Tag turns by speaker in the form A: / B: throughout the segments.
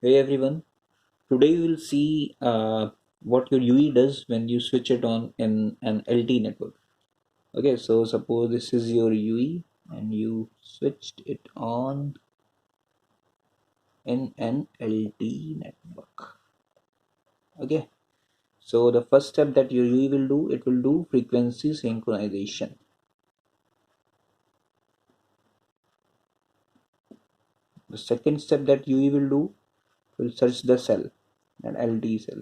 A: Hey everyone, today we will see what your UE does when you switch it on in an LTE network. Okay, so suppose this is your UE and you switched it on in an LTE network. Okay, so the first step that your UE will do, it will do frequency synchronization. The second step that UE will do will search the cell, an LTE cell.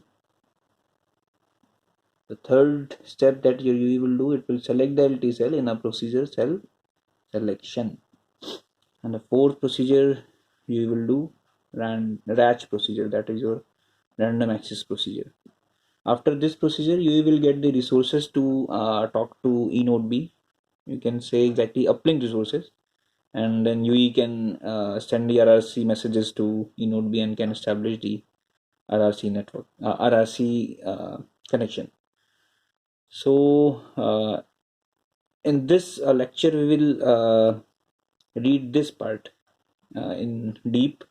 A: The third step that your UE will do, it will select the LTE cell in a procedure cell selection. And the fourth procedure you will do RACH procedure, that is your random access procedure. After this procedure you will get the resources to talk to eNode B. You can say exactly uplink resources, and then you can send the RRC messages to eNode B and can establish the RRC network, RRC connection. So in this lecture we will read this part in deep,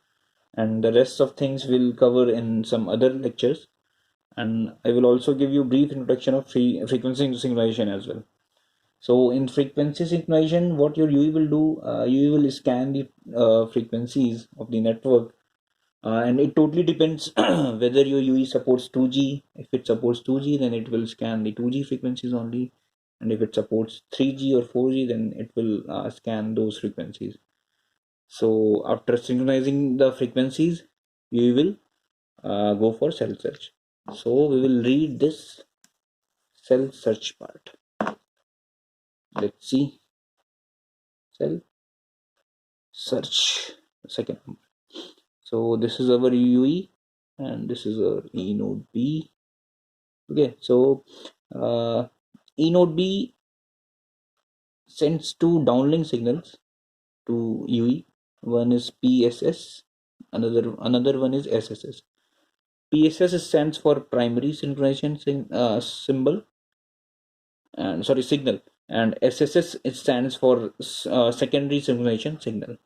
A: and the rest of things will cover in some other lectures, and I will also give you brief introduction of frequency synchronization as well. So in frequency synchronization, what your UE will do, UE will scan the frequencies of the network, and it totally depends whether your UE supports 2G. If it supports 2G, then it will scan the 2G frequencies only, and if it supports 3G or 4G, then it will scan those frequencies. So after synchronizing the frequencies, you will go for cell search. So we will read this cell search part. Let's see cell search second. So this is our UE and this is our eNode B. Okay, so eNode B sends two downlink signals to UE. One is PSS, another one is SSS. PSS stands for primary synchronization symbol, and sorry, signal, and SSS, it stands for secondary synchronization signal.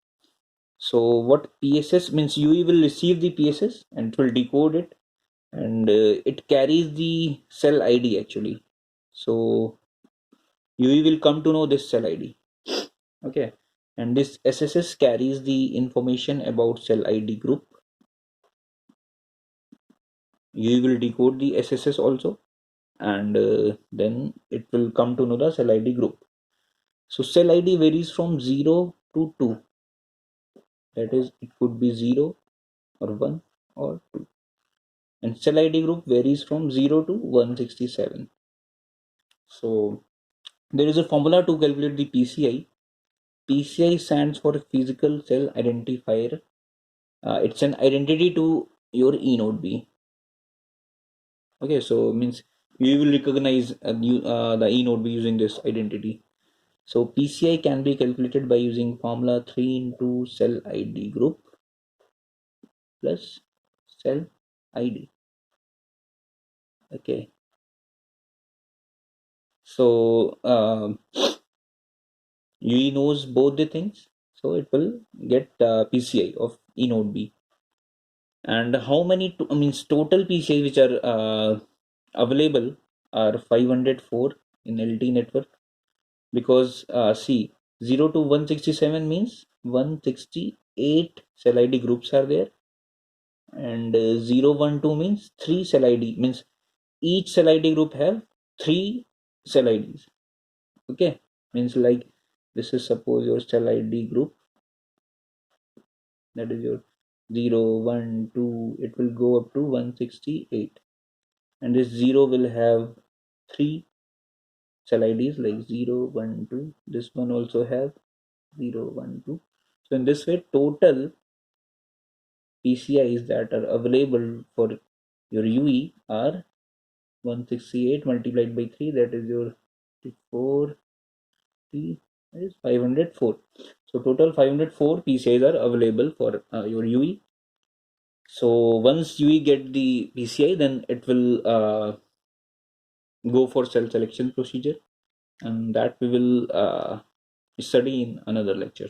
A: So what PSS means, UE will receive the PSS and it will decode it, and it carries the cell ID actually. So UE will come to know this cell ID. Okay, and this SSS carries the information about cell ID group. UE will decode the SSS also, and then it will come to know the cell ID group. So cell ID varies from 0 to 2. That is, it could be 0 or 1 or 2. And cell ID group varies from 0 to 167. So there is a formula to calculate the PCI. PCI stands for physical cell identifier. It's an identity to your eNode B. Okay, so means you will recognize the eNode B using this identity. So PCI can be calculated by using formula 3 into cell ID group plus cell ID. Okay, so UE knows both the things, so it will get PCI of eNode B. And how many means total PCI which are available are 504 in LTE network, because see, 0 to 167 means 168 cell ID groups are there, and 0 1 2 means 3 cell ID, means each cell ID group have 3 cell IDs. Okay, means like this is suppose your cell ID group, that is your 0 1 2, it will go up to 168, and this 0 will have 3 cell IDs like 0 1 2. This one also have 0 1 2. So in this way total PCIs that are available for your UE are 168 multiplied by 3, that is your 4, 3, that is 504. So total 504 PCIs are available for your UE. So once UE get the PCI, then it will go for cell selection procedure, and that we will study in another lecture.